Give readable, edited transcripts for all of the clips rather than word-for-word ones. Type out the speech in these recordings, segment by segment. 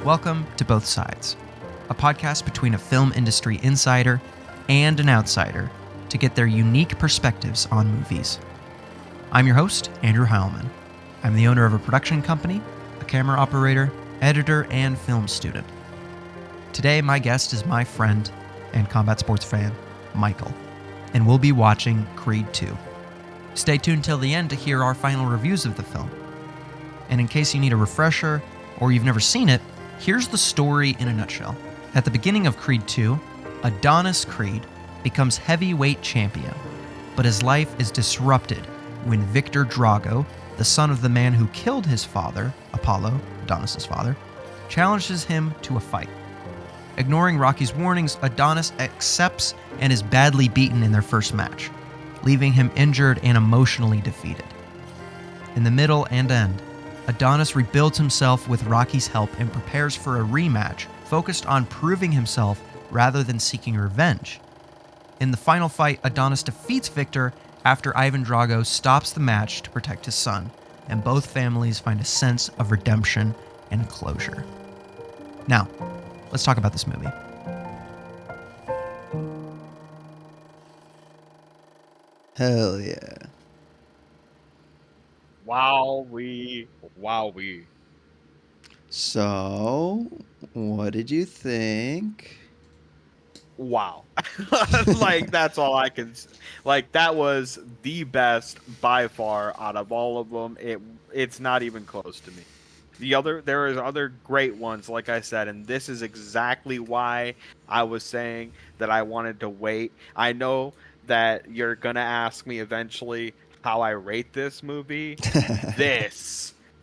Welcome to Both Sides, a podcast between a film industry insider and an outsider to get their unique perspectives on movies. I'm your host, Andrew Heilman. I'm the owner of a production company, a camera operator, editor, and film student. Today, my guest is my friend and combat sports fan, Michael, and we'll be watching Creed 2. Stay tuned till the end to hear our final reviews of the film. And in case you need a refresher or you've never seen it, here's the story in a nutshell. At the beginning of Creed 2, Adonis Creed becomes heavyweight champion, but his life is disrupted when Victor Drago, the son of the man who killed his father, Apollo, Adonis' father, challenges him to a fight. Ignoring Rocky's warnings, Adonis accepts and is badly beaten in their first match, leaving him injured and emotionally defeated. In the middle and end, Adonis rebuilds himself with Rocky's help and prepares for a rematch focused on proving himself rather than seeking revenge. In the final fight, Adonis defeats Victor after Ivan Drago stops the match to protect his son, and both families find a sense of redemption and closure. Now, let's talk about this movie. Hell yeah. Wowee. So, what did you think? Wow. Like, that's all I can like, that was the best by far out of all of them. It's not even close to me. There is other great ones, like I said, and this is exactly why I was saying that I wanted to wait. I know that you're gonna ask me eventually how I rate this movie.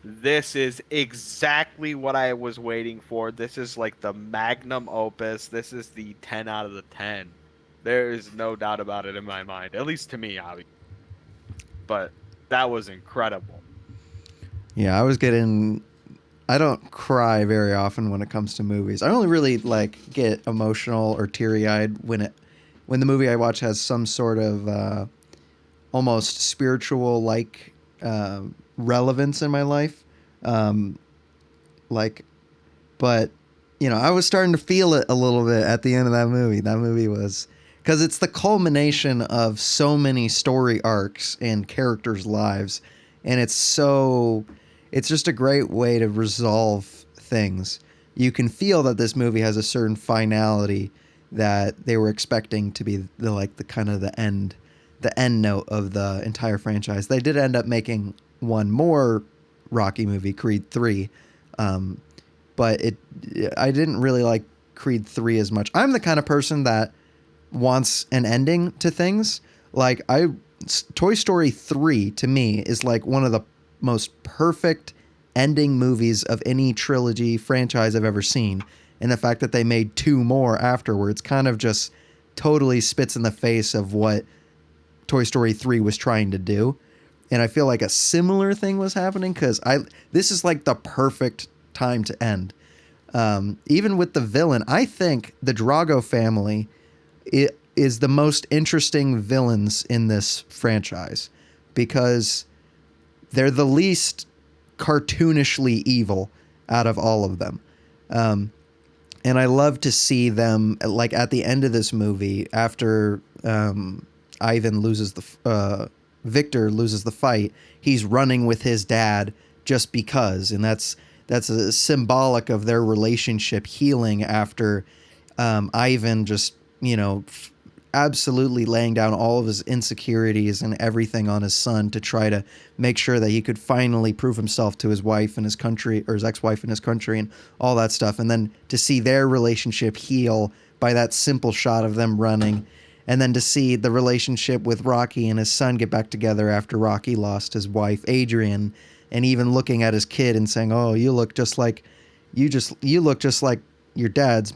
This is exactly what I was waiting for. This is like the magnum opus. This is the 10 out of the 10. There is no doubt about it in my mind, at least to me, obviously. But that was incredible. Yeah, I don't cry very often when it comes to movies. I only really get emotional or teary-eyed when the movie I watch has some sort of almost spiritual relevance in my life. But I was starting to feel it a little bit at the end of that movie. That movie was, because it's the culmination of so many story arcs and characters' lives, and it's just a great way to resolve things. You can feel that this movie has a certain finality that they were expecting to be the end note of the entire franchise. They did end up making one more Rocky movie, Creed 3, but I didn't really like Creed 3 as much. I'm the kind of person that wants an ending to things. Toy Story 3 to me is like one of the most perfect ending movies of any trilogy franchise I've ever seen. And the fact that they made two more afterwards kind of just totally spits in the face of what Toy Story 3 was trying to do. And I feel like a similar thing was happening because this is like the perfect time to end. Even with the villain, I think the Drago family is the most interesting villains in this franchise because they're the least cartoonishly evil out of all of them. And I love to see them, like, at the end of this movie, after Victor loses the fight, he's running with his dad just because, and that's a symbolic of their relationship healing after Ivan just, absolutely laying down all of his insecurities and everything on his son to try to make sure that he could finally prove himself to his wife and his country, or his ex-wife and his country, and all that stuff. And then to see their relationship heal by that simple shot of them running, and then to see the relationship with Rocky and his son get back together after Rocky lost his wife, Adrian, and even looking at his kid and saying, "Oh, you look just like your dad's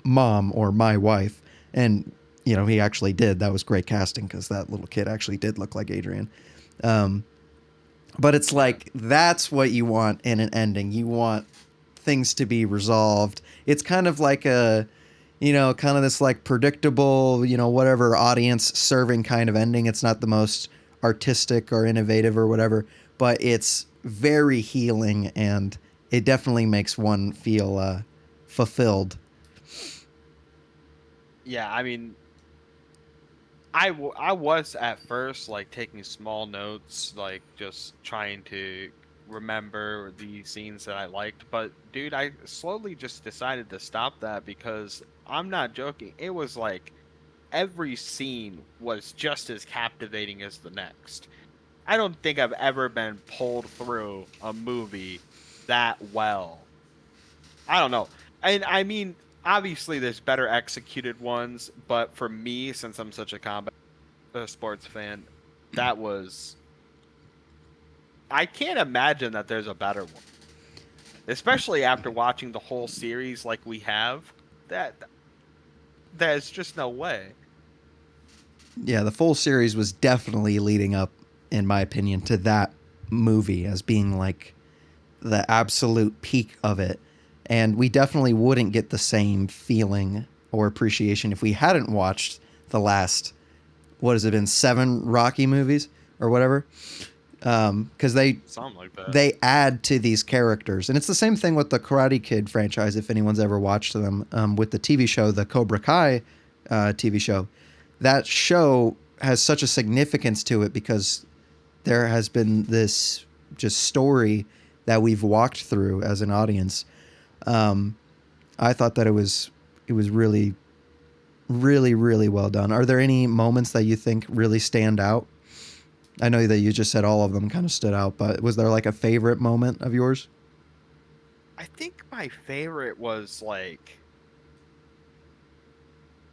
mom or my wife." And he actually did. That was great casting because that little kid actually did look like Adrian. But it's like, that's what you want in an ending. You want things to be resolved. It's kind of like kind of this like predictable, whatever audience serving kind of ending. It's not the most artistic or innovative or whatever, but it's very healing and it definitely makes one feel fulfilled. Yeah, I mean, I was at first like taking small notes, like just trying to remember the scenes that I liked, but dude, I slowly just decided to stop that because I'm not joking. It was like every scene was just as captivating as the next. I don't think I've ever been pulled through a movie that well. I don't know. And I mean, obviously there's better executed ones, but for me, since I'm such a combat sports fan, that was I can't imagine that there's a better one. Especially after watching the whole series like we have. That there's just no way. Yeah, the full series was definitely leading up, in my opinion, to that movie as being like the absolute peak of it. And we definitely wouldn't get the same feeling or appreciation if we hadn't watched the last, what has it been, 7 Rocky movies or whatever. Because Something like that. they add to these characters, and it's the same thing with the Karate Kid franchise. If anyone's ever watched them, with the TV show, the Cobra Kai TV show, that show has such a significance to it because there has been this just story that we've walked through as an audience. Um, I thought that it was really, really, really well done. Are there any moments that you think really stand out? I know that you just said all of them kind of stood out, but was there like a favorite moment of yours? I think my favorite was like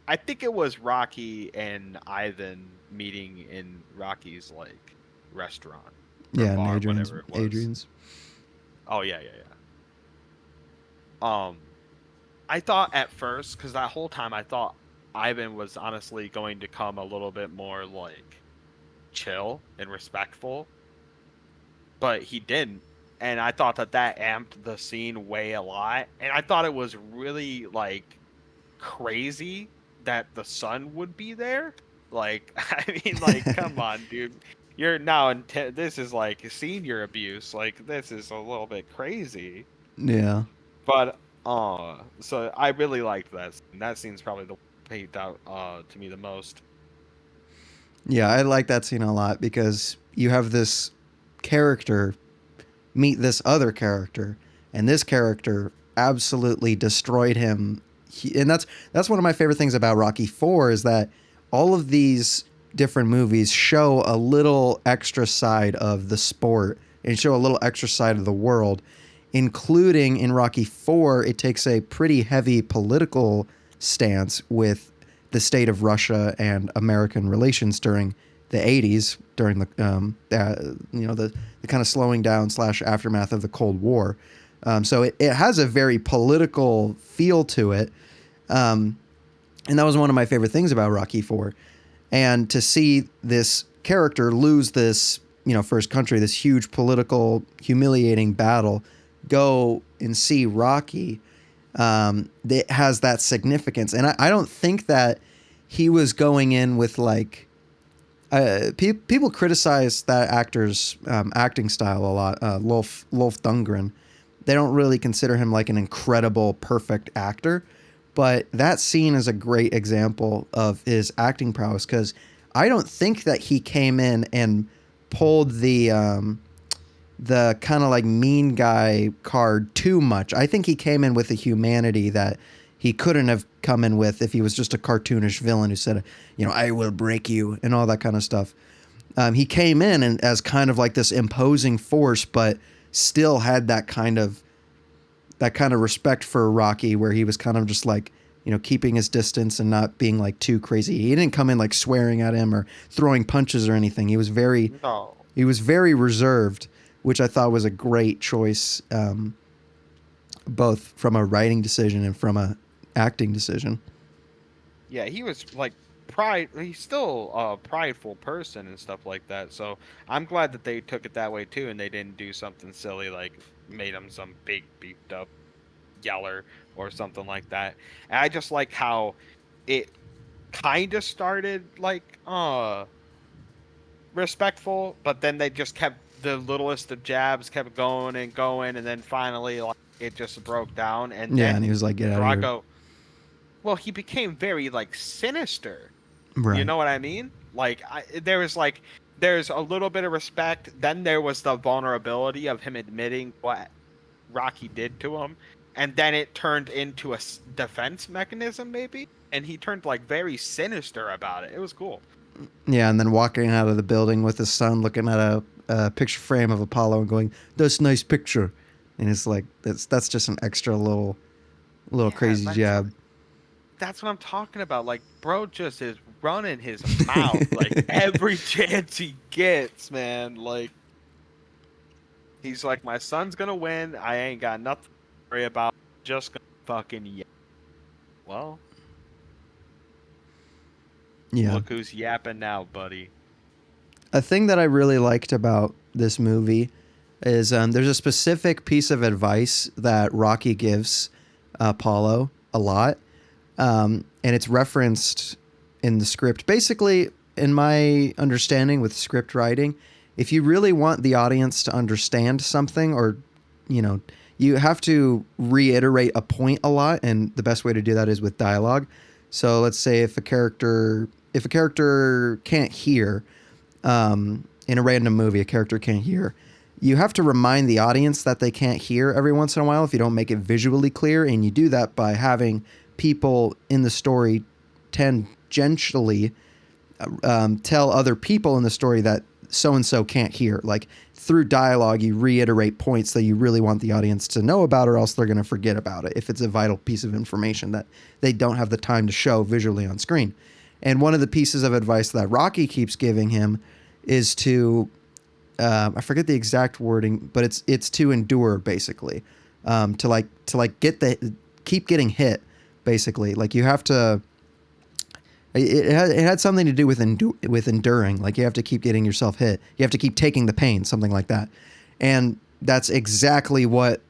I think it was Rocky and Ivan meeting in Rocky's like restaurant or Yeah, and bar, whatever it was. Adrian's. Oh yeah, yeah, yeah. I thought at first, because that whole time I thought Ivan was honestly going to come a little bit more like chill and respectful, but he didn't. And I thought that that amped the scene way a lot. And I thought it was really like crazy that the son would be there. Like, I mean, like, come on, dude. You're now in this is like senior abuse. Like, this is a little bit crazy. Yeah. But so I really liked that scene. That scene's probably the paid out to me the most. Yeah, I like that scene a lot because you have this character meet this other character, and this character absolutely destroyed him. And that's one of my favorite things about Rocky 4 is that all of these different movies show a little extra side of the sport and show a little extra side of the world, including in Rocky 4 it takes a pretty heavy political stance with the state of Russia and American relations during the 80s, during the kind of slowing down / aftermath of the Cold War. So it has a very political feel to it. And that was one of my favorite things about Rocky 4. And to see this character lose this, for his country, this huge political, humiliating battle, go and see Rocky, that has that significance. And I don't think that he was going in with like, people criticize that actor's acting style a lot. Lolf Dungren, they don't really consider him like an incredible, perfect actor, but that scene is a great example of his acting prowess because I don't think that he came in and pulled the kind of like mean guy card too much. I think he came in with a humanity that he couldn't have come in with if he was just a cartoonish villain who said, I will break you and all that kind of stuff. He came in and as kind of like this imposing force, but still had that kind of respect for Rocky, where he was kind of just like, keeping his distance and not being like too crazy. He didn't come in like swearing at him or throwing punches or anything. He was very No. reserved, which I thought was a great choice, both from a writing decision and from a acting decision. Yeah, he was like pride. He's still a prideful person and stuff like that. So I'm glad that they took it that way too, and they didn't do something silly like made him some big beefed up yeller or something like that. And I just like how it kind of started like respectful, but then they just kept the littlest of jabs kept going and going, and then finally like it just broke down, and Yeah, and he then was like, "Get out of here." Drago, well, he became very like sinister. You Right. know what I mean? Like there was like there's a little bit of respect, then there was the vulnerability of him admitting what Rocky did to him, and then it turned into a defense mechanism maybe, and he turned like very sinister about it. It was cool. Yeah, and then walking out of the building with his son, looking at a picture frame of Apollo and going, "That's a nice picture," and it's like that's just an extra little Yeah, crazy jab. that's what I'm talking about. Like, bro just is running his mouth like every chance he gets, man. Like, he's like, my son's gonna win. I ain't got nothing to worry about. Just gonna fucking yap. Well, Yeah. look who's yapping now, buddy. A thing that I really liked about this movie is there's a specific piece of advice that Rocky gives Apollo a lot, and it's referenced in the script. Basically, in my understanding with script writing, if you really want the audience to understand something, or you know, you have to reiterate a point a lot, and the best way to do that is with dialogue. So let's say if a character can't hear, in a random movie, a character can't hear, you have to remind the audience that they can't hear every once in a while if you don't make it visually clear. And you do that by having people in the story tangentially tell other people in the story that so and so can't hear. Like through dialogue, you reiterate points that you really want the audience to know about, or else they're going to forget about it if it's a vital piece of information that they don't have the time to show visually on screen. And one of the pieces of advice that Rocky keeps giving him is to I forget the exact wording, but it's to endure basically, to keep getting hit basically. Like you have to. It had something to do with with enduring. Like you have to keep getting yourself hit. You have to keep taking the pain, something like that. And that's exactly what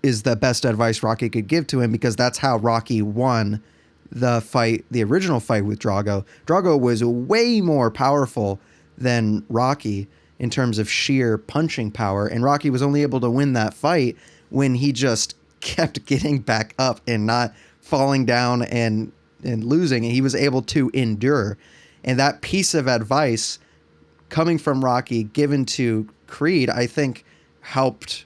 is the best advice Rocky could give to him, because that's how Rocky won the fight, the original fight with Drago. Drago was way more powerful than Rocky in terms of sheer punching power, and Rocky was only able to win that fight when he just kept getting back up and not falling down and losing, and he was able to endure. And that piece of advice coming from Rocky given to Creed, I think helped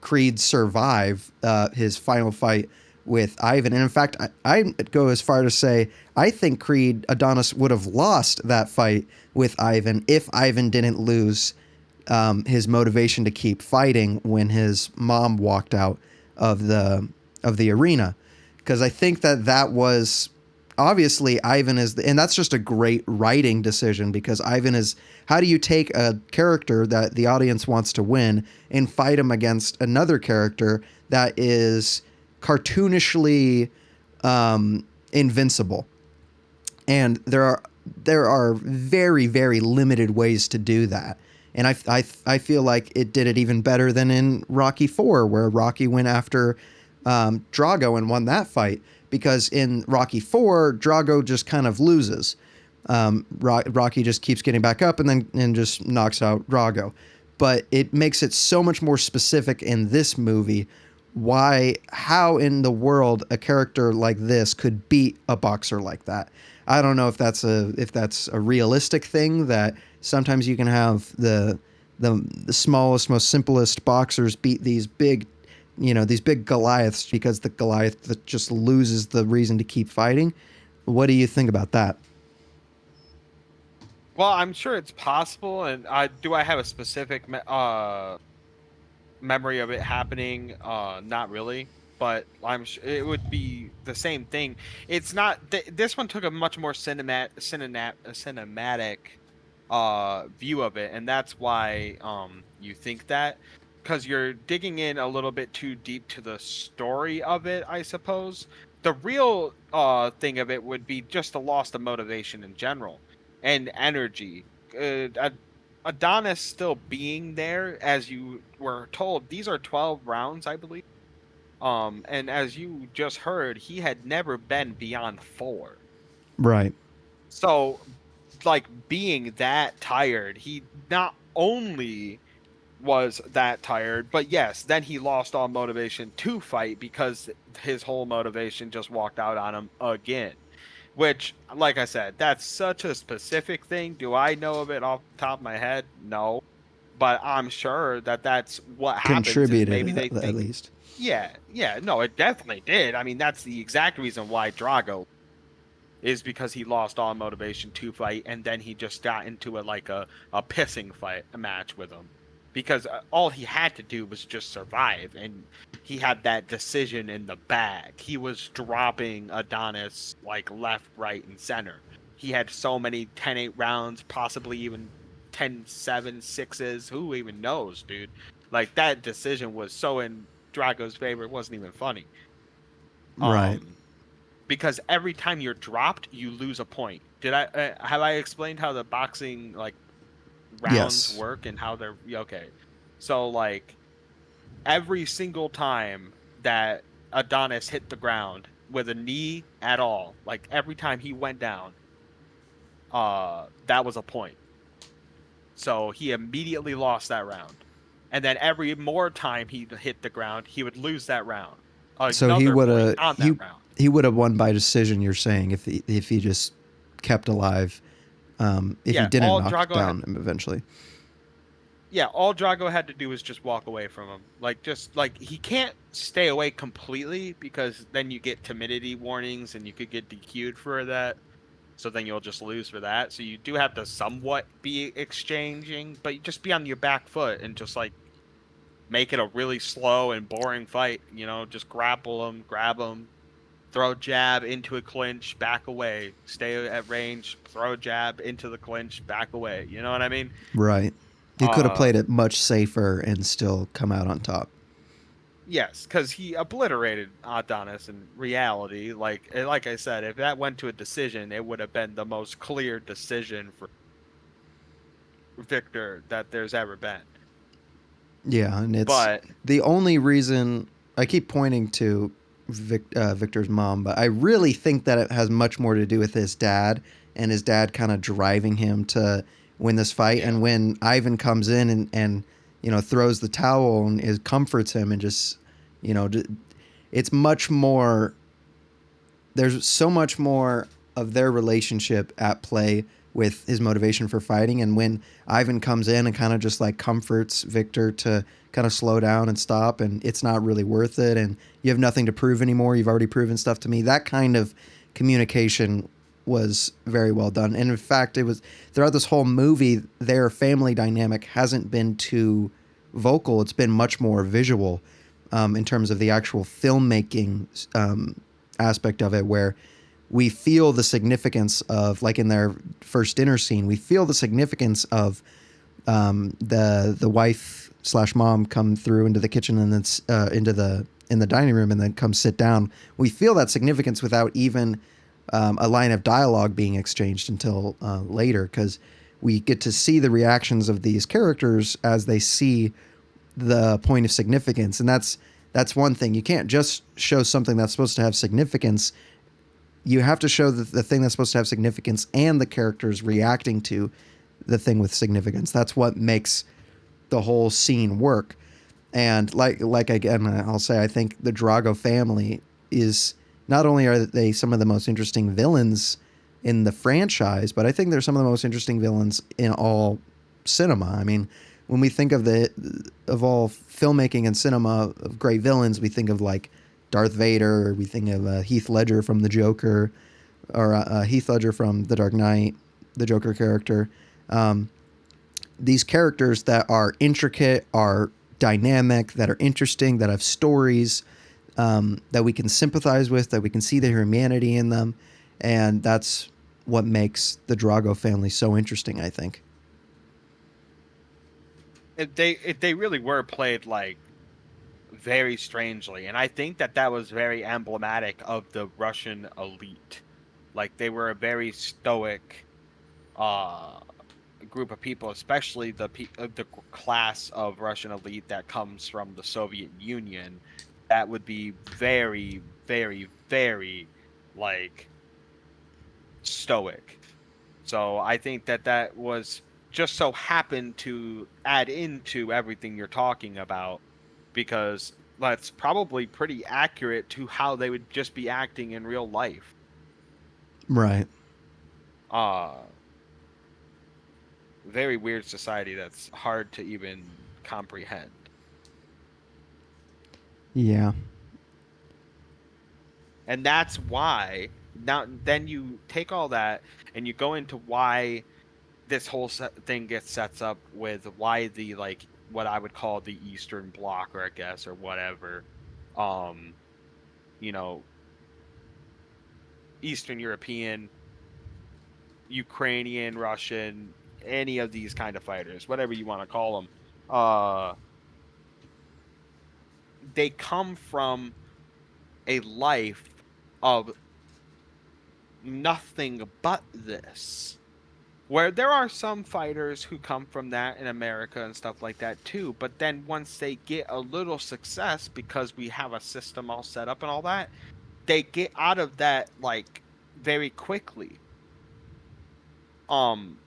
Creed survive his final fight with Ivan. And in fact, I go as far to say I think Adonis would have lost that fight with Ivan if Ivan didn't lose his motivation to keep fighting when his mom walked out of the arena. Because I think that was obviously Ivan and that's just a great writing decision, because Ivan is, how do you take a character that the audience wants to win and fight him against another character that is cartoonishly invincible? And there are very, very limited ways to do that. And I feel like it did it even better than in Rocky 4, where Rocky went after Drago and won that fight. Because in Rocky 4, Drago just kind of loses. Rocky just keeps getting back up and just knocks out Drago. But it makes it so much more specific in this movie how in the world a character like this could beat a boxer like that. I don't know if that's a realistic thing, that sometimes you can have the smallest, most simplest boxers beat these big Goliaths, because the Goliath that just loses the reason to keep fighting. What do you think about that? Well, I'm sure it's possible, and I have a specific memory of it happening. Not really, but I'm sure it would be the same thing. It's not this one took a much more cinematic view of it, and that's why you think that, because you're digging in a little bit too deep to the story of it, I suppose. The real thing of it would be just the loss of motivation in general and energy. Adonis still being there, as you were told, these are 12 rounds, I believe. And as you just heard, he had never been beyond 4. Right. So, like, being that tired, he not only was that tired. But yes, then he lost all motivation to fight because his whole motivation just walked out on him again. Which, like I said, that's such a specific thing. Do I know of it off the top of my head? No. But I'm sure that that's what happens is Contributed maybe they at think, least. yeah, yeah, no, it definitely did. I mean, that's the exact reason why Drago is because he lost all motivation to fight, and then he just got into a pissing fight a match with him because all he had to do was just survive, and he had that decision in the bag. He was dropping Adonis like left, right, and center. He had so many 10-8 rounds, possibly even 10-7 sixes. Who even knows, dude? Like that decision was so in Drago's favor, it wasn't even funny. Right. Um, because every time you're dropped, you lose a point. Did I have I explained how the boxing like rounds Yes. work and how they're okay? So like every single time that Adonis hit the ground with a knee at all, like every time he went down, that was a point. So he immediately lost that round. And then every more time he hit the ground, he would lose that round. So he Another would point have on that round. he would have won by decision. You're saying if he just kept alive, if he Yeah, didn't all knock Drago down him eventually. yeah, all Drago had to do was just walk away from him. Like just like he can't stay away completely because then you get timidity warnings and you could get DQ'd for that. So then you'll just lose for that. So you do have to somewhat be exchanging, but you just be on your back foot and just like make it a really slow and boring fight. You know, just grapple him, grab him, throw jab into a clinch, back away, stay at range, throw jab into the clinch, back away. You know what I mean? Right. He could have played Um, it much safer and still come out on top. Yes, because he obliterated Adonis in reality. Like I said, if that went to a decision, it would have been the most clear decision for Victor that there's ever been. Yeah, and it's But the only reason I keep pointing to Victor's mom, but I really think that it has much more to do with his dad and his dad kind of driving him to win this fight. yeah, And when Ivan comes in and throws the towel and comforts him and just you know it's much more there's so much more of their relationship at play with his motivation for fighting. And when Ivan comes in and kind of just like comforts Victor to kind of slow down and stop, and it's not really worth it, and you have nothing to prove anymore, you've already proven stuff to me, that kind of communication was very well done. And in fact, it was throughout this whole movie, their family dynamic hasn't been too vocal, it's been much more visual, in terms of the actual filmmaking aspect of it, where we feel the significance of, like in their first dinner scene, we feel the significance of the wife slash mom come through into the kitchen and then in the dining room and then come sit down. We feel that significance without even a line of dialogue being exchanged until later, because we get to see the reactions of these characters as they see the point of significance. And that's one thing. You can't just show something that's supposed to have significance. You have to show the thing that's supposed to have significance and the characters reacting to the thing with significance. That's what makes the whole scene work. And like again, I'll say I think the Drago family is, not only are they some of the most interesting villains in the franchise, but I think they're some of the most interesting villains in all cinema. I mean, when we think of all filmmaking and cinema of great villains, we think of like Darth Vader, we think of Heath Ledger from The Joker, or Heath Ledger from The Dark Knight, the Joker character. These characters that are intricate, are dynamic, that are interesting, that have stories, that we can sympathize with, that we can see the humanity in them, and that's what makes the Drago family so interesting, I think. if they really were played like very strangely, and I think that that was very emblematic of the Russian elite. Like they were a very stoic uh group of people, especially the class of Russian elite that comes from the Soviet Union, that would be very, very, very like stoic. So I think that that was just so happen to add into everything you're talking about, because that's probably pretty accurate to how they would just be acting in real life. Right. Uh Very weird society that's hard to even comprehend. Yeah. And that's why now then you take all that and you go into why this whole thing gets sets up with why the, like, what I would call the Eastern Bloc, or I guess, or whatever, um you know, Eastern European, Ukrainian, Russian, any of these kind of fighters, whatever you want to call them, they come from a life of nothing but this. Where there are some fighters who come from that in America and stuff like that too, but then once they get a little success because we have a system all set up and all that, they get out of that like very quickly. Um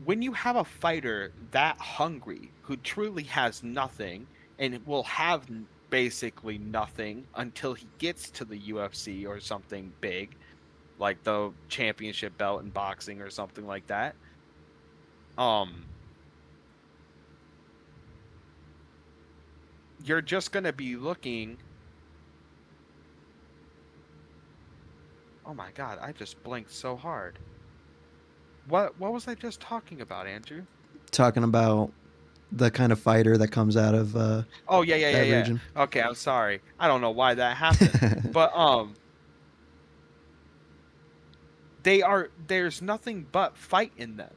when you have a fighter that hungry who truly has nothing and will have basically nothing until he gets to the UFC or something big, like the championship belt in boxing or something like that. Um, you're just gonna be looking. Oh my God, I just blinked so hard. What was I just talking about, Andrew? Talking about the kind of fighter that comes out of Oh yeah, yeah, yeah, that yeah. region. Okay, I'm sorry. I don't know why that happened. But there's nothing but fight in them.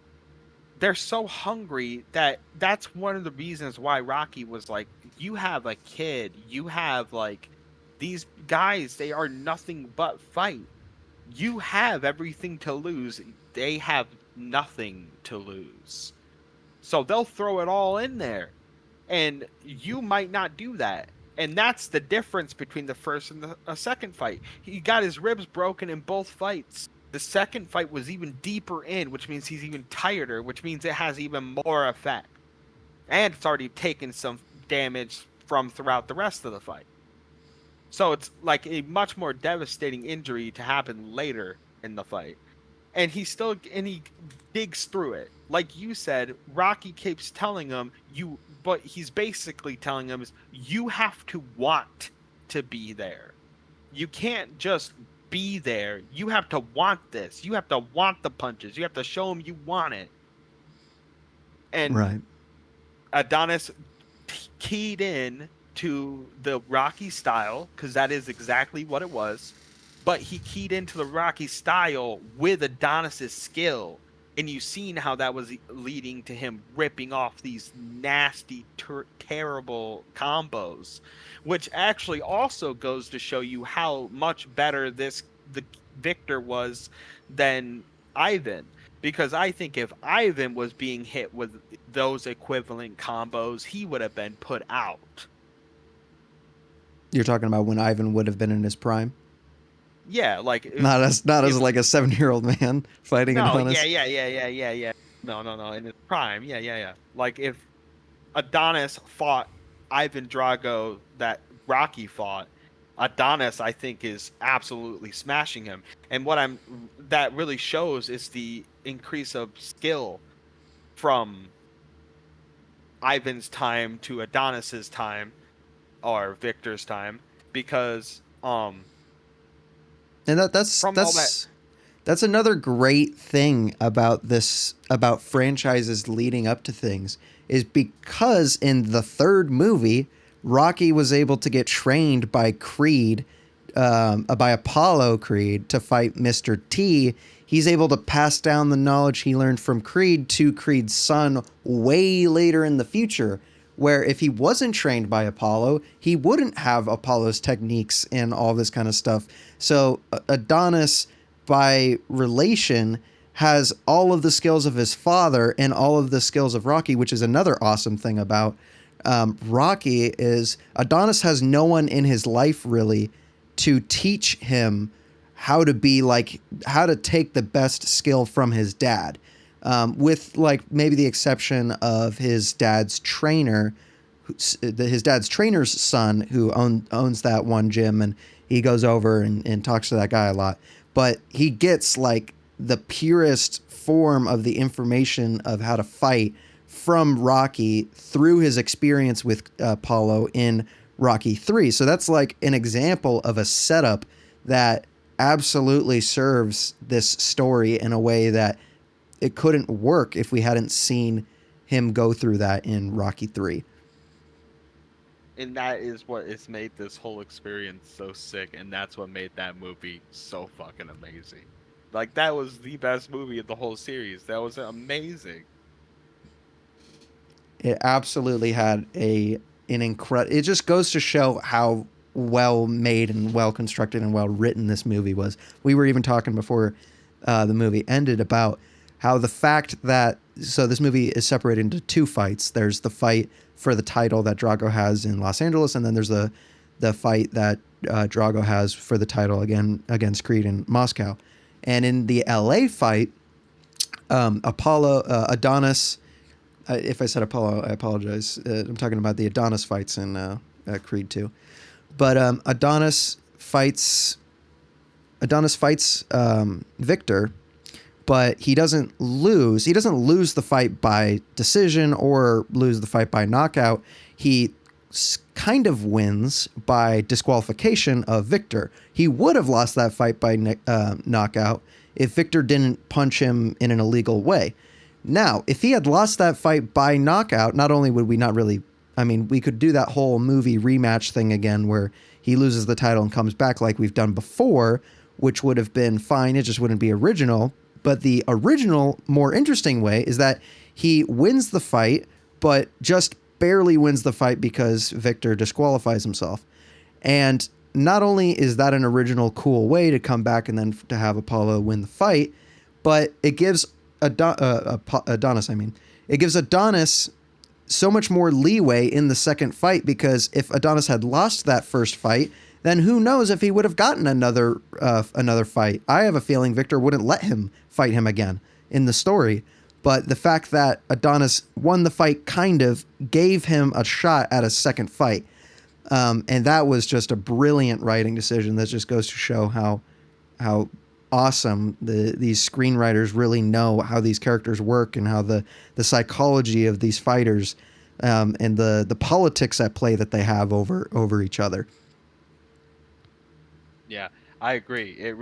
They're so hungry that's one of the reasons why Rocky was like, you have a kid, you have like these guys, they are nothing but fight. You have everything to lose. They have nothing to lose. So they'll throw it all in there. And you might not do that. And that's the difference between the first and the second fight. He got his ribs broken in both fights. The second fight was even deeper in, which means he's even tireder, which means it has even more effect. And it's already taken some damage from throughout the rest of the fight. So it's like a much more devastating injury to happen later in the fight. And he digs through it. Like you said, Rocky keeps telling him but he's basically telling him is you have to want to be there. You can't just be there. You have to want this. You have to want the punches. You have to show him you want it. And Right. Adonis keyed in to the Rocky style, because that is exactly what it was. But he keyed into the Rocky style with Adonis's skill, and you've seen how that was leading to him ripping off these nasty, terrible combos, which actually also goes to show you how much better the Victor was than Ivan. Because I think if Ivan was being hit with those equivalent combos, he would have been put out. You're talking about when Ivan would have been in his prime, Yeah, like not as like a 7-year-old man fighting no, Adonis. yeah. No, in his prime, yeah. Like if Adonis fought Ivan Drago that Rocky fought, Adonis I think is absolutely smashing him. And that really shows is the increase of skill from Ivan's time to Adonis's time, or Victor's time, because And that's from all that. that's that's another great thing about about franchises leading up to things, is because in the third movie, Rocky was able to get trained by by Apollo Creed to fight Mr. T. He's able to pass down the knowledge he learned from Creed to Creed's son way later in the future, where if he wasn't trained by Apollo, he wouldn't have Apollo's techniques and all this kind of stuff. So Adonis, by relation, has all of the skills of his father and all of the skills of Rocky, which is another awesome thing about Rocky is Adonis has no one in his life really to teach him how to take the best skill from his dad. with like maybe the exception of his dad's trainer, his dad's trainer's son, who owns that one gym, and he goes over and talks to that guy a lot. But he gets like the purest form of the information of how to fight from Rocky through his experience with Apollo in Rocky 3. So that's like an example of a setup that absolutely serves this story in a way that it couldn't work if we hadn't seen him go through that in Rocky 3. And that is what has made this whole experience so sick, and that's what made that movie so fucking amazing. Like, that was the best movie of the whole series. That was amazing. It absolutely had an incredible. It just goes to show how well made and well constructed and well written this movie was. We were even talking before the movie ended about how the fact that this movie is separated into two fights. There's the fight for the title that Drago has in Los Angeles, and then there's the fight that Drago has for the title again against Creed in Moscow. And in the LA fight, Adonis. If I said Apollo, I apologize. I'm talking about the Adonis fights in Creed 2. But Adonis fights Victor, but he doesn't lose. He doesn't lose the fight by decision or lose the fight by knockout. He kind of wins by disqualification of Victor. He would have lost that fight by knockout if Victor didn't punch him in an illegal way. Now, if he had lost that fight by knockout, not only would we not really... I mean, we could do that whole movie rematch thing again where he loses the title and comes back like we've done before, which would have been fine. It just wouldn't be original. But the original, more interesting way is that he wins the fight, but just barely wins the fight because Victor disqualifies himself. And not only is that an original cool way to come back and then to have Apollo win the fight, but it gives Adonis, it gives Adonis so much more leeway in the second fight, because if Adonis had lost that first fight, then who knows if he would have gotten another fight. I have a feeling Victor wouldn't let him fight him again in the story. But the fact that Adonis won the fight kind of gave him a shot at a second fight. And that was just a brilliant writing decision that just goes to show how awesome these screenwriters really know how these characters work and how the psychology of these fighters and the politics at play that they have over each other. Yeah, I agree.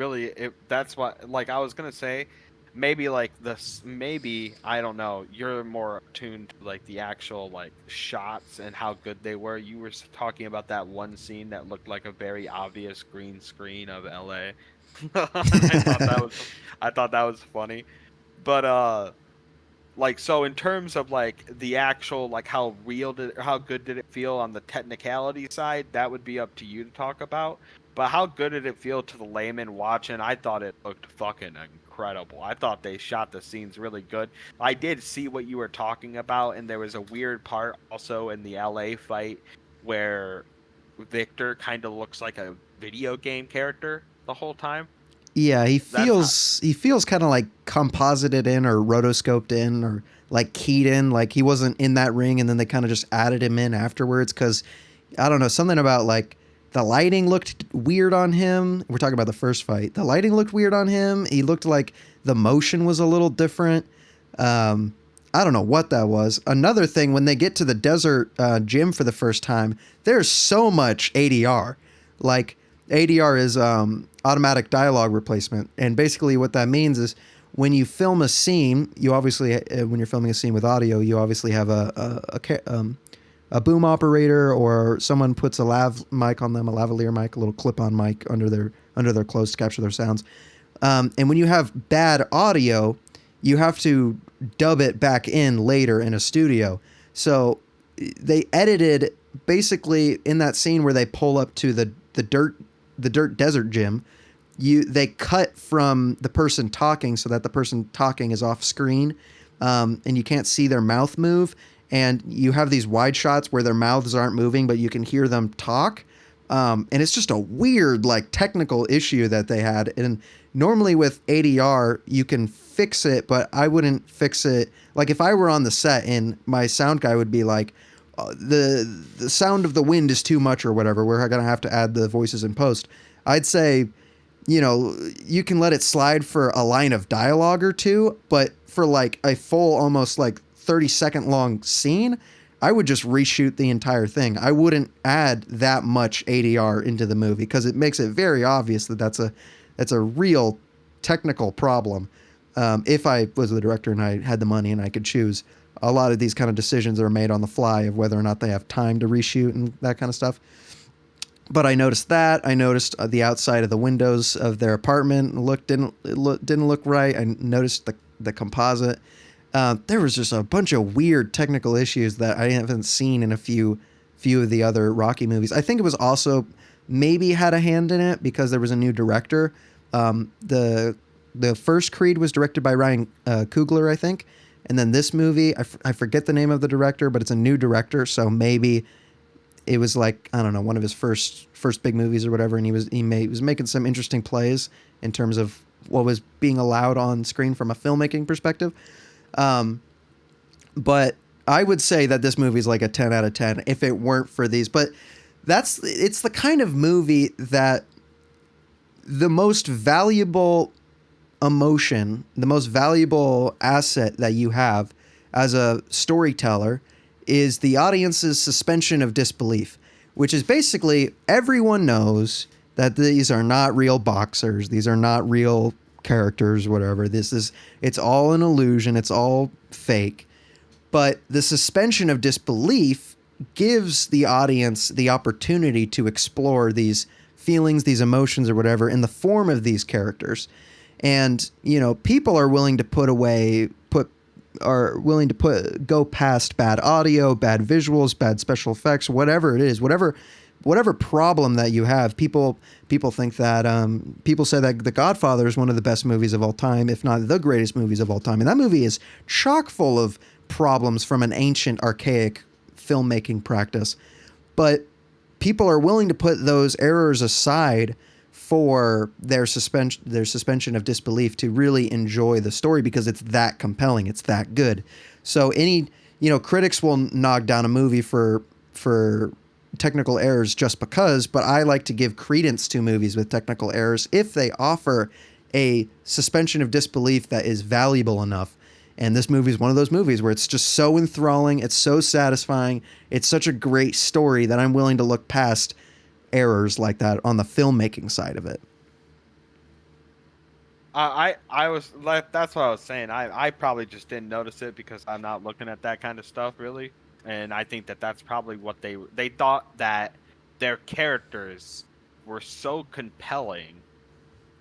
That's what, like, I was gonna say, maybe like this, maybe, I don't know, you're more attuned to like the actual like shots and how good they were. You were talking about that one scene that looked like a very obvious green screen of LA. I thought that was funny. But like, so in terms of like the actual, like, how good did it feel on the technicality side, that would be up to you to talk about. But how good did it feel to the layman watching? I thought it looked fucking incredible. I thought they shot the scenes really good. I did see what you were talking about, and there was a weird part also in the LA fight where Victor kind of looks like a video game character the whole time. Yeah, he feels kind of like composited in or rotoscoped in or like keyed in, like he wasn't in that ring and then they kind of just added him in afterwards, because I don't know, something about like the lighting looked weird on him. We're talking about the first fight. The lighting looked weird on him. He looked like the motion was a little different. I don't know what that was. Another thing, when they get to the desert gym for the first time, there's so much ADR. Like, ADR is automatic dialogue replacement. And basically what that means is when you film a scene, you obviously, when you're filming a scene with audio, you obviously have a boom operator, or someone puts a lav mic on them, a lavalier mic, a little clip-on mic under their clothes to capture their sounds. And when you have bad audio, you have to dub it back in later in a studio. So they edited basically in that scene where they pull up to the dirt desert gym. They cut from the person talking so that the person talking is off screen, and you can't see their mouth move. And you have these wide shots where their mouths aren't moving, but you can hear them talk. And it's just a weird, like, technical issue that they had. And normally with ADR, you can fix it, but I wouldn't fix it. Like, if I were on the set and my sound guy would be like, the sound of the wind is too much or whatever, we're going to have to add the voices in post. I'd say, you know, you can let it slide for a line of dialogue or two, but for like a full, almost like 30-second long scene, I would just reshoot the entire thing. I wouldn't add that much ADR into the movie because it makes it very obvious that that's a real technical problem. If I was the director and I had the money and I could choose, a lot of these kind of decisions are made on the fly of whether or not they have time to reshoot and that kind of stuff. But I noticed that. I noticed the outside of the windows of their apartment didn't look right. I noticed the composite. There was just a bunch of weird technical issues that I haven't seen in a few of the other Rocky movies. I think it was also maybe had a hand in it because there was a new director. The first Creed was directed by Ryan Coogler, I think, and then this movie, I forget the name of the director, but it's a new director, so maybe it was like, I don't know, one of his first big movies or whatever, and he was making some interesting plays in terms of what was being allowed on screen from a filmmaking perspective. But I would say that this movie is like a 10 out of 10 if it weren't for these. But it's the kind of movie that the most valuable emotion, the most valuable asset that you have as a storyteller is the audience's suspension of disbelief, which is basically everyone knows that these are not real boxers. These are not real characters, whatever. It's all an illusion. It's all fake. But the suspension of disbelief gives the audience the opportunity to explore these feelings, these emotions or whatever in the form of these characters. And, you know, people are willing to go past bad audio, bad visuals, bad special effects, whatever it is, whatever problem that you have. People think that people say that The Godfather is one of the best movies of all time, if not the greatest movies of all time. And that movie is chock full of problems from an ancient, archaic filmmaking practice. But people are willing to put those errors aside for their suspension of disbelief to really enjoy the story because it's that compelling, it's that good. So critics will knock down a movie for technical errors just because, but I like to give credence to movies with technical errors if they offer a suspension of disbelief that is valuable enough. And this movie is one of those movies where it's just so enthralling, it's so satisfying, it's such a great story that I'm willing to look past errors like that on the filmmaking side of it. I was like, that's what I was saying. I probably just didn't notice it because I'm not looking at that kind of stuff really, and I think that that's probably what they thought, that their characters were so compelling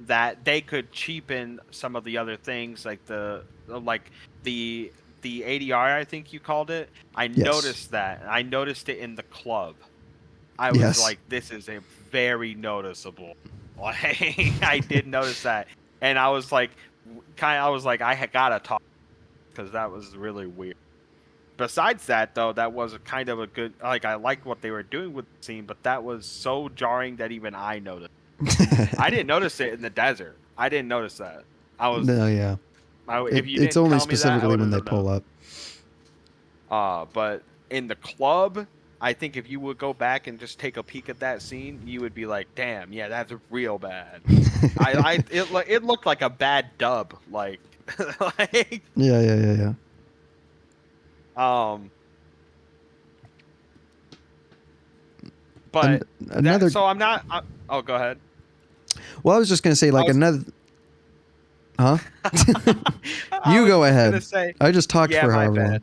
that they could cheapen some of the other things, like the ADR, I think you called it. I Yes. noticed that. I noticed it in the club. I was Yes. like, this is a very noticeable. Like, I did notice that, and I was like, I gotta talk because that was really weird. Besides that, though, that was a kind of a good. Like, I liked what they were doing with the scene, but that was so jarring that even I noticed. I didn't notice it in the desert. I didn't notice that. I was No, yeah. if you It's didn't only tell me that, I specifically when wouldn't they have pull known. up. But in the club, I think if you would go back and just take a peek at that scene, you would be like, "Damn, yeah, that's real bad." It looked like a bad dub, like, like, Yeah. um. But Another. so I'm not. Oh, go ahead. Well, I was just gonna say, I like, was, another. Huh? I You was go just ahead. gonna say, I just talked yeah, for my however long. bad.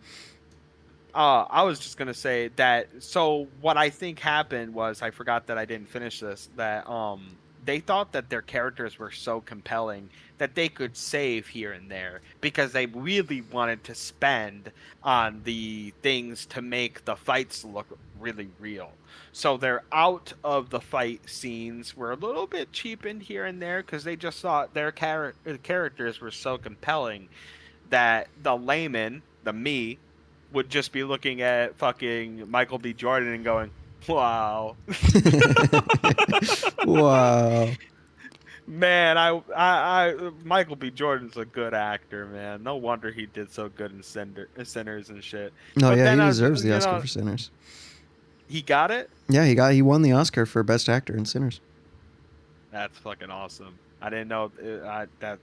I was just gonna say that. So what I think happened was, I forgot that I didn't finish this. That they thought that their characters were so compelling that they could save here and there because they really wanted to spend on the things to make the fights look really real. So they're out of the fight scenes were a little bit cheapened here and there because they just thought their characters were so compelling that the layman, the me, would just be looking at fucking Michael B. Jordan and going, Wow. Wow. Man, Michael B. Jordan's a good actor, man. No wonder he did so good in Sinners and shit. No, But yeah, then he I was, deserves the Oscar for Sinners. he got it. Yeah, he won the Oscar for Best Actor in Sinners. That's fucking awesome. I didn't know that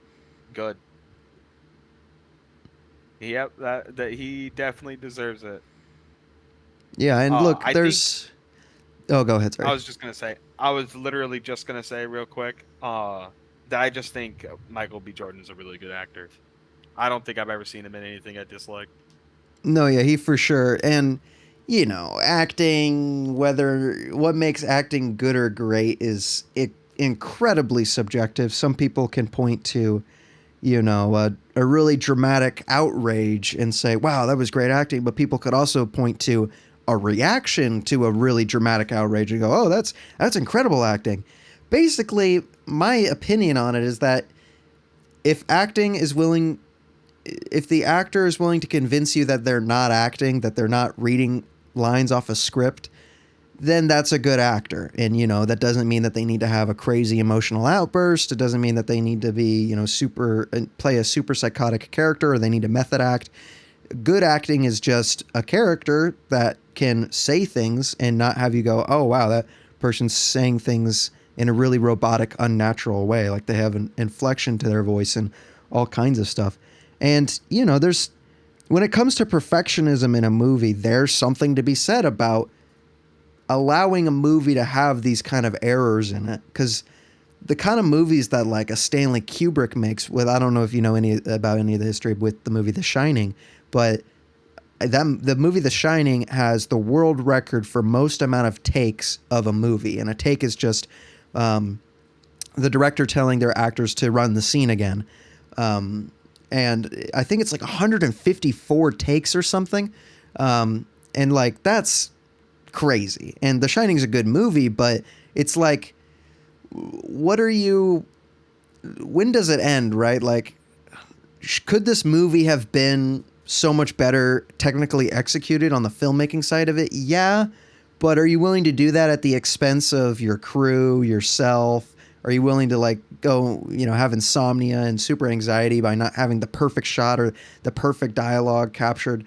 good. Yep, that he definitely deserves it. Yeah, and look, I think there's. Oh, go ahead. I Sorry. was just gonna say, I was literally just gonna say real quick, that I just think Michael B. Jordan's a really good actor. I don't think I've ever seen him in anything I dislike. No, yeah, he for sure. And acting, whether what makes acting good or great is incredibly subjective. Some people can point to, a really dramatic outrage and say, "Wow, that was great acting." But people could also point to a reaction to a really dramatic outrage and go, "Oh, that's incredible acting." Basically, my opinion on it is that if acting is willing if the actor is willing to convince you that they're not acting, that they're not reading lines off a script, then that's a good actor. And, that doesn't mean that they need to have a crazy emotional outburst. It doesn't mean that they need to be, play a super psychotic character or they need to method act. Good acting is just a character that can say things and not have you go, oh, wow, that person's saying things in a really robotic, unnatural way. Like they have an inflection to their voice and all kinds of stuff. And, when it comes to perfectionism in a movie, there's something to be said about allowing a movie to have these kind of errors in it. Because the kind of movies that like a Stanley Kubrick makes with, I don't know if you know about any of the history with the movie The Shining, but the movie The Shining has the world record for most amount of takes of a movie. And a take is just the director telling their actors to run the scene again. And I think it's like 154 takes or something. And like, that's crazy. And The Shining's a good movie, but it's like, when does it end, right? Like, could this movie have been so much better technically executed on the filmmaking side of it? Yeah. But are you willing to do that at the expense of your crew, yourself? Are you willing to like go, have insomnia and super anxiety by not having the perfect shot or the perfect dialogue captured?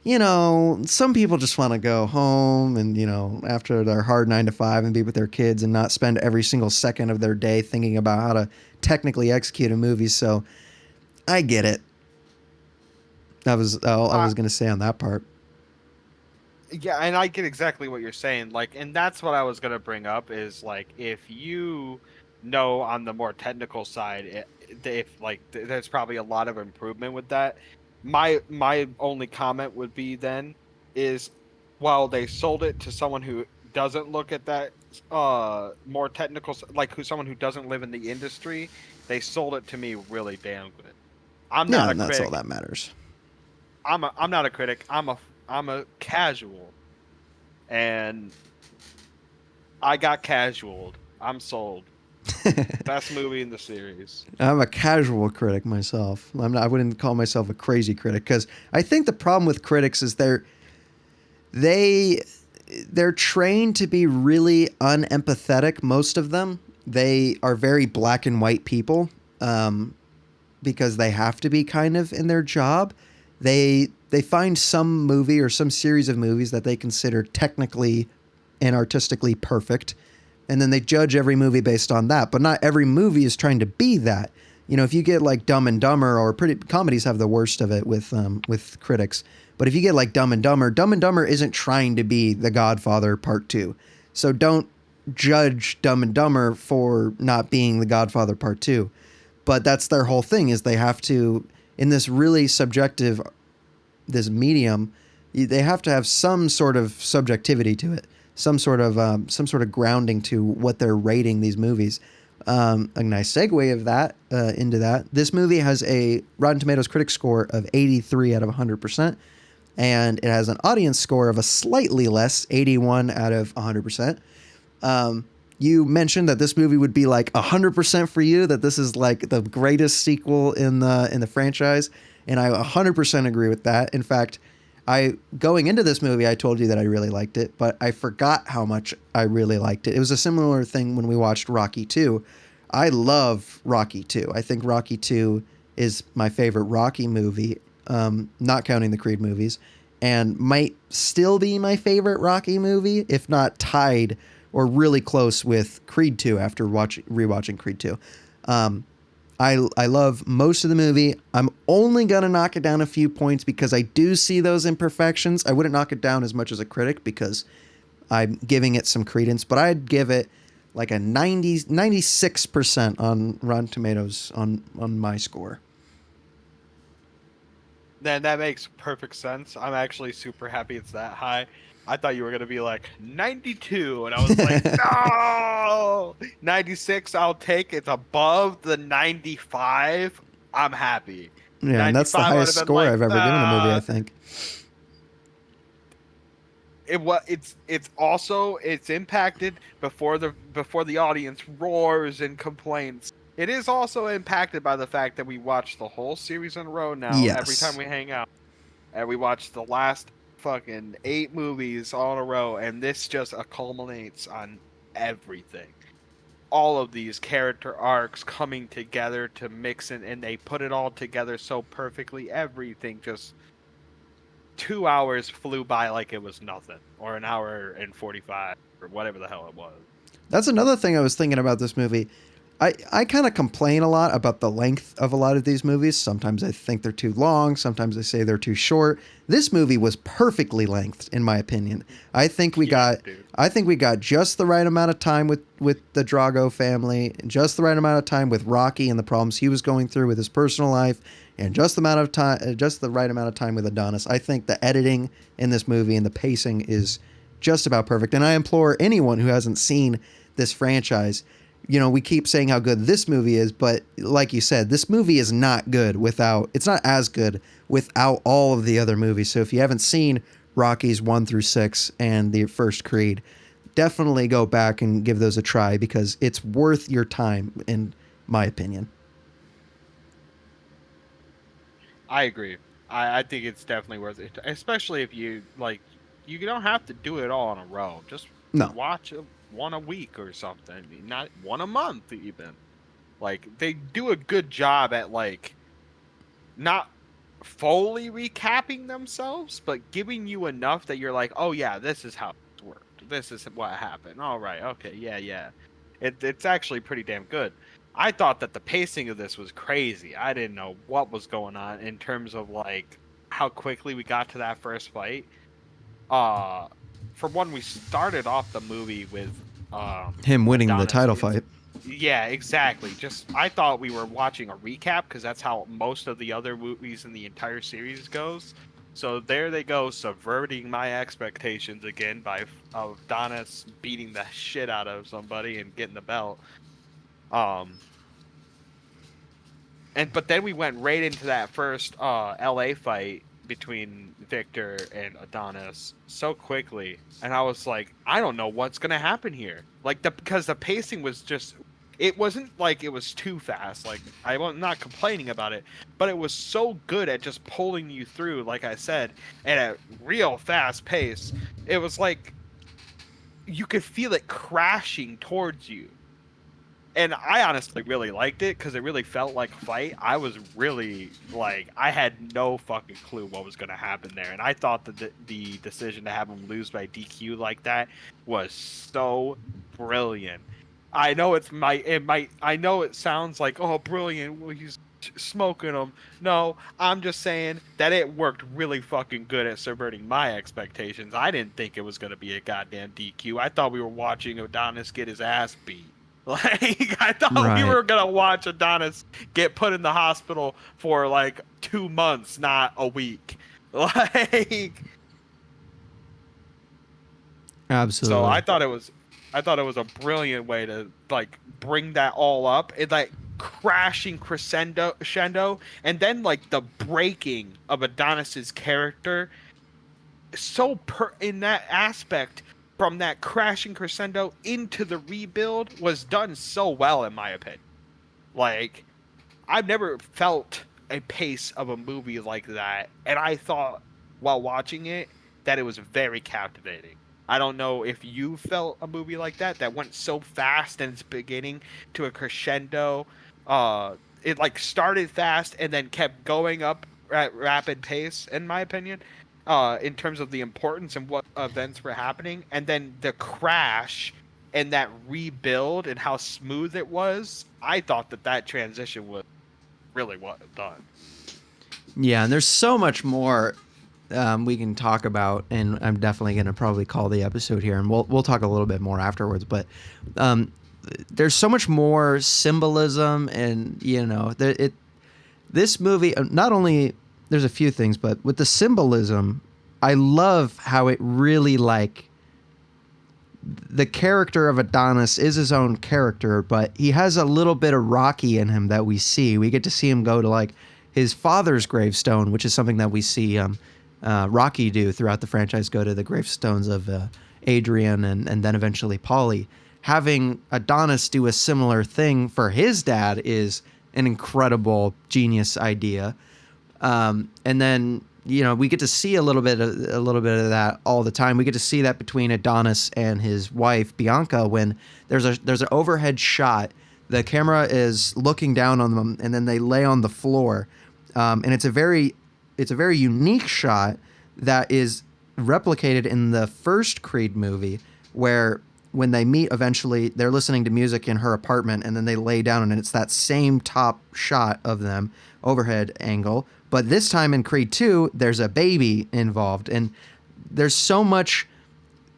Some people just want to go home and, after their hard 9 to 5 and be with their kids and not spend every single second of their day thinking about how to technically execute a movie. So I get it. That was all I was going to say on that part. Yeah, and I get exactly what you're saying. Like, and that's what I was gonna bring up is like, if you know on the more technical side, if like there's probably a lot of improvement with that. My only comment would be then is, while they sold it to someone who doesn't look at that more technical, like someone who doesn't live in the industry, they sold it to me really damn good. I'm Yeah, not a and that's critic. all that matters. I'm not a critic. I'm a casual, and I got casualed. I'm sold. Best movie in the series. I'm a casual critic myself. I wouldn't call myself a crazy critic because I think the problem with critics is they're trained to be really unempathetic. Most of them, they are very black and white people, because they have to be kind of in their job. They find some movie or some series of movies that they consider technically and artistically perfect, and then they judge every movie based on that. But not every movie is trying to be that. If you get like Dumb and Dumber, or comedies have the worst of it with critics. But if you get like Dumb and Dumber isn't trying to be The Godfather Part 2. So don't judge Dumb and Dumber for not being The Godfather Part 2. But that's their whole thing, is they have to, in this really subjective, this medium, they have to have some sort of subjectivity to it, some sort of grounding to what they're rating these movies. A nice segue of that into that. This movie has a Rotten Tomatoes critic score of 83 out of 100%, and it has an audience score of a slightly less, 81 out of 100%. You mentioned that this movie would be like 100% for you, that this is like the greatest sequel in the franchise, and I 100% agree with that. In fact, I going into this movie, I told you that I really liked it, but I forgot how much I really liked it. It was a similar thing when we watched Rocky 2. I love Rocky 2. I think Rocky 2 is my favorite Rocky movie, not counting the Creed movies, and might still be my favorite Rocky movie, if not tied or really close with Creed 2 after rewatching Creed 2. I love most of the movie. I'm only going to knock it down a few points because I do see those imperfections. I wouldn't knock it down as much as a critic because I'm giving it some credence, but I'd give it like a 96% on Rotten Tomatoes on my score. Then that makes perfect sense. I'm actually super happy it's that high. I thought you were gonna be like 92, and I was like, no, 96. I'll take. It's above the 95. I'm happy. Yeah, and that's the 95 would highest have been score like, I've ever given a movie, I think. It's also it's impacted before the audience roars and complains. It is also impacted by the fact that we watch the whole series in a row now. Yes. Every time we hang out, and we watch the last fucking 8 movies all in a row, and this just culminates on everything. All of these character arcs coming together to mix in, and they put it all together so perfectly. Everything just 2 hours flew by like it was nothing, or an hour and 45, or whatever the hell it was. That's another thing I was thinking about this movie. I kind of complain a lot about the length of a lot of these movies. Sometimes I think they're too long. Sometimes I say they're too short. This movie was perfectly length, in my opinion. I think we got just the right amount of time with the Drago family, just the right amount of time with Rocky and the problems he was going through with his personal life, and just the right amount of time with Adonis. I think the editing in this movie and the pacing is just about perfect. And I implore anyone who hasn't seen this franchise, we keep saying how good this movie is, but like you said, this movie is not good it's not as good without all of the other movies. So if you haven't seen Rockies 1 through 6 and the first Creed, definitely go back and give those a try because it's worth your time, in my opinion. I agree. I think it's definitely worth it, especially if you like. You don't have to do it all in a row. Just watch one a week or something. Not one a month even. Like they do a good job at like not fully recapping themselves, but giving you enough that you're like, oh yeah, this is how it worked. This is what happened. All right, okay, yeah. It's actually pretty damn good. I thought that the pacing of this was crazy. I didn't know what was going on in terms of like how quickly we got to that first fight. For one, we started off the movie with him winning the Adonis title fight. Yeah, exactly. Just I thought we were watching a recap because that's how most of the other movies in the entire series goes. So there they go, subverting my expectations again by Adonis beating the shit out of somebody and getting the belt. But then we went right into that first LA fight between Victor and Adonis so quickly, and I was like, I don't know what's gonna happen here. Like because the pacing was just, it wasn't like it was too fast. Like I'm not complaining about it, but it was so good at just pulling you through. Like I said, at a real fast pace. It was like you could feel it crashing towards you. And I honestly really liked it because it really felt like a fight. I was really like, I had no fucking clue what was going to happen there, and I thought that the decision to have him lose by DQ like that was so brilliant. I know I know it sounds like, oh, brilliant. Well, he's smoking him. No, I'm just saying that it worked really fucking good at subverting my expectations. I didn't think it was going to be a goddamn DQ. I thought we were watching Adonis get his ass beat. Like I thought we were gonna watch Adonis get put in the hospital for like 2 months, not a week. Like Absolutely. So I thought it was a brilliant way to like bring that all up. It like crashing crescendo, and then like the breaking of Adonis's character in that aspect, from that crashing crescendo into the rebuild, was done so well in my opinion. Like I've never felt a pace of a movie like that, and I thought while watching it that it was very captivating. I don't know if you felt a movie like that went so fast in its beginning to a crescendo. It like started fast and then kept going up at rapid pace, in my opinion, in terms of the importance and what events were happening, and then the crash and that rebuild and how smooth it was. I thought that transition was really well done. Yeah, and there's so much more we can talk about, and I'm definitely going to probably call the episode here, and we'll talk a little bit more afterwards. But there's so much more symbolism, and this movie not only there's a few things, but with the symbolism, I love how it really like the character of Adonis is his own character, but he has a little bit of Rocky in him that we see. We get to see him go to like his father's gravestone, which is something that we see Rocky do throughout the franchise, go to the gravestones of Adrian and then eventually Paulie. Having Adonis do a similar thing for his dad is an incredible genius idea. And then we get to see a little bit of that all the time. We get to see that between Adonis and his wife Bianca when there's an overhead shot. The camera is looking down on them, and then they lay on the floor, and it's a very unique shot that is replicated in the first Creed movie, where when they meet eventually, they're listening to music in her apartment, and then they lay down, and it's that same top shot of them, overhead angle. But this time in Creed 2, there's a baby involved, and there's so much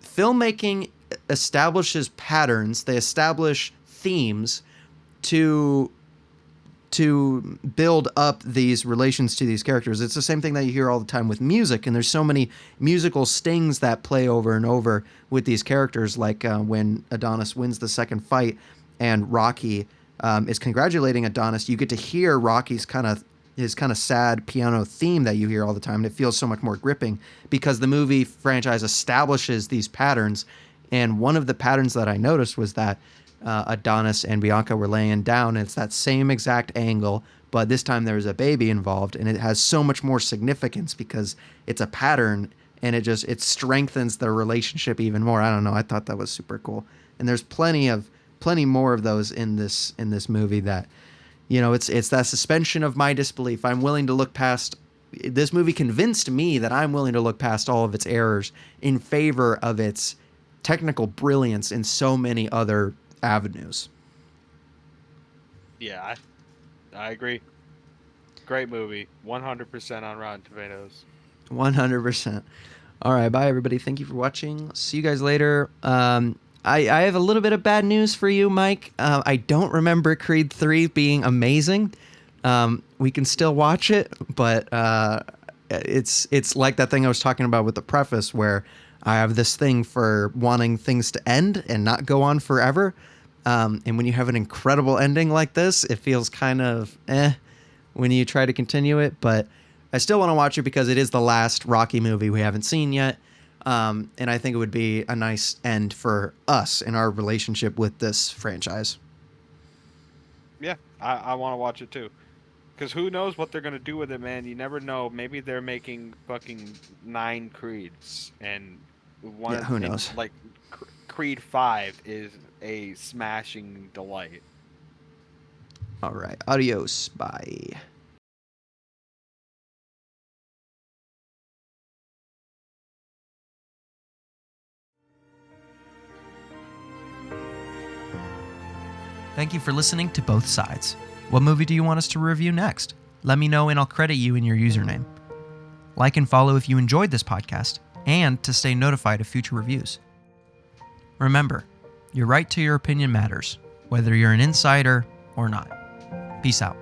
filmmaking establishes patterns, they establish themes to build up these relations to these characters. It's the same thing that you hear all the time with music, and there's so many musical stings that play over and over with these characters, like when Adonis wins the second fight and Rocky is congratulating Adonis, you get to hear Rocky's kind of sad piano theme that you hear all the time, and it feels so much more gripping because the movie franchise establishes these patterns. And one of the patterns that I noticed was that Adonis and Bianca were laying down, and it's that same exact angle, but this time there's a baby involved, and it has so much more significance because it's a pattern, and it strengthens the relationship even more. I don't know, I thought that was super cool. And there's plenty more of those in this movie that it's that suspension of my disbelief. I'm willing to look past. This movie convinced me that I'm willing to look past all of its errors in favor of its technical brilliance in so many other avenues. Yeah, I agree. Great movie. 100% on Rotten Tomatoes. 100%. All right, bye everybody. Thank you for watching. See you guys later. I have a little bit of bad news for you, Mike. I don't remember Creed 3 being amazing. We can still watch it, but it's like that thing I was talking about with the preface, where I have this thing for wanting things to end and not go on forever. And when you have an incredible ending like this, it feels kind of when you try to continue it. But I still want to watch it because it is the last Rocky movie we haven't seen yet. And I think it would be a nice end for us in our relationship with this franchise. Yeah, I want to watch it too. Because who knows what they're going to do with it, man. You never know. Maybe they're making fucking 9 Creeds. And who knows? Like, Creed 5 is a smashing delight. All right. Adios. Bye. Thank you for listening to Both Sides. What movie do you want us to review next? Let me know and I'll credit you in your username. Like and follow if you enjoyed this podcast and to stay notified of future reviews. Remember, your right to your opinion matters, whether you're an insider or not. Peace out.